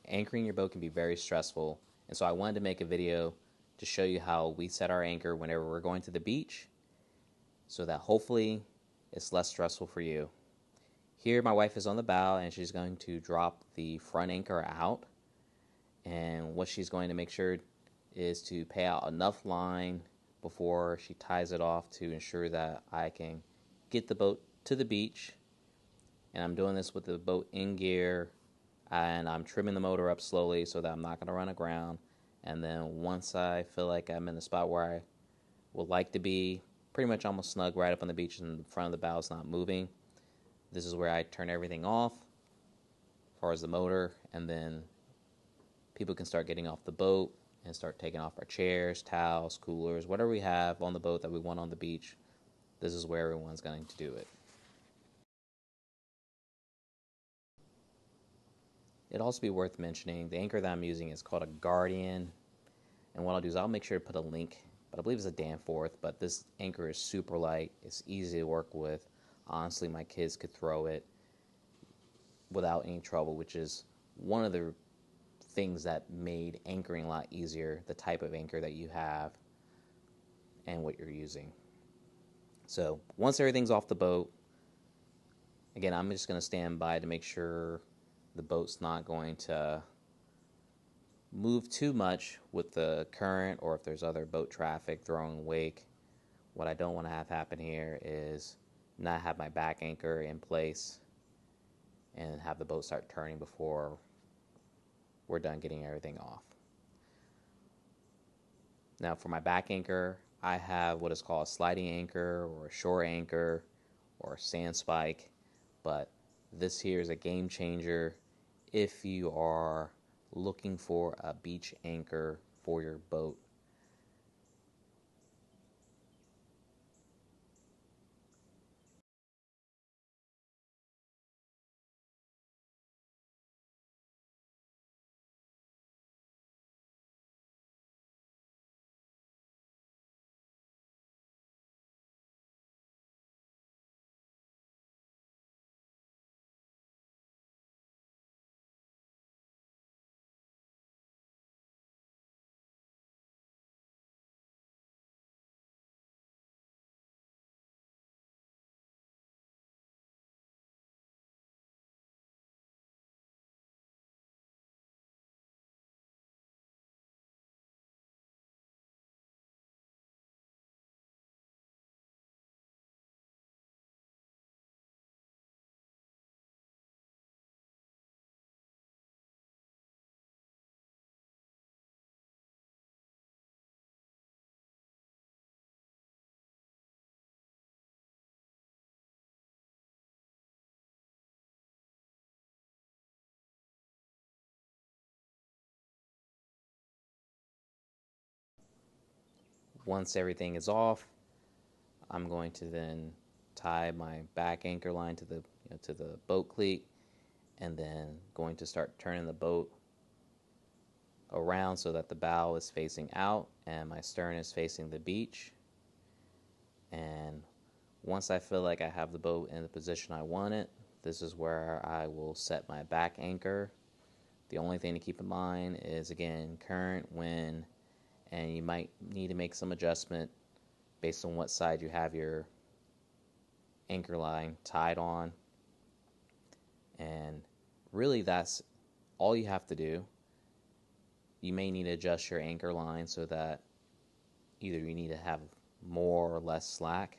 anchoring your boat can be very stressful. And so I wanted to make a video to show you how we set our anchor whenever we're going to the beach so that hopefully it's less stressful for you. Here my wife is on the bow and she's going to drop the front anchor out. And what she's going to make sure is to pay out enough line before she ties it off to ensure that I can get the boat to the beach. And I'm doing this with the boat in gear, and I'm trimming the motor up slowly so that I'm not going to run aground. And then once I feel like I'm in the spot where I would like to be, pretty much almost snug right up on the beach and the front of the bow is not moving, this is where I turn everything off as far as the motor, and then people can start getting off the boat and start taking off our chairs, towels, coolers, whatever we have on the boat that we want on the beach. This is where everyone's going to do it. It'd also be worth mentioning the anchor that I'm using is called a Guardian, and what I'll do is I'll make sure to put a link, but I believe it's a Danforth, but this anchor is super light, it's easy to work with. Honestly, my kids could throw it without any trouble, which is one of the things that made anchoring a lot easier, the type of anchor that you have and what you're using. So once everything's off the boat, again, I'm just going to stand by to make sure the boat's not going to move too much with the current or if there's other boat traffic throwing wake. What I don't want to have happen here is not have my back anchor in place and have the boat start turning before we're done getting everything off. Now for my back anchor, I have what is called a sliding anchor or a shore anchor or a sand spike, but this here is a game changer if you are looking for a beach anchor for your boat. Once everything is off, I'm going to then tie my back anchor line to the boat cleat, and then going to start turning the boat around so that the bow is facing out and my stern is facing the beach. And once I feel like I have the boat in the position I want it, this is where I will set my back anchor. The only thing to keep in mind is, again, current, wind, and you might need to make some adjustment based on what side you have your anchor line tied on. And really, that's all you have to do. You may need to adjust your anchor line so that either you need to have more or less slack,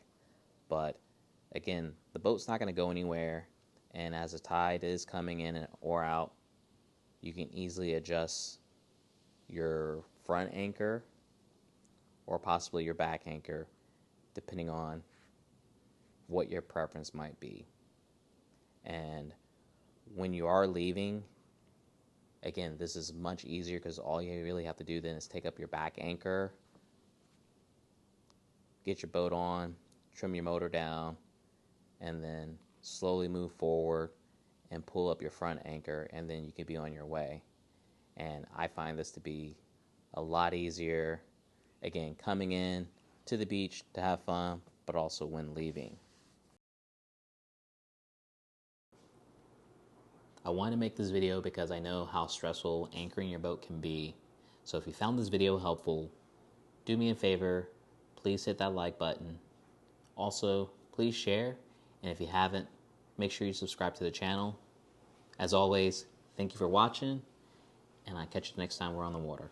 but again, the boat's not going to go anywhere, and as the tide is coming in or out, you can easily adjust your front anchor or possibly your back anchor depending on what your preference might be. And when you are leaving, again, this is much easier because all you really have to do then is take up your back anchor, get your boat on, trim your motor down, and then slowly move forward and pull up your front anchor, and then you can be on your way. And I find this to be a lot easier, again, coming in to the beach to have fun, but also when leaving. I wanted to make this video because I know how stressful anchoring your boat can be. So if you found this video helpful, do me a favor, please hit that like button. Also, please share, and if you haven't, make sure you subscribe to the channel. As always, thank you for watching, and I'll catch you next time we're on the water.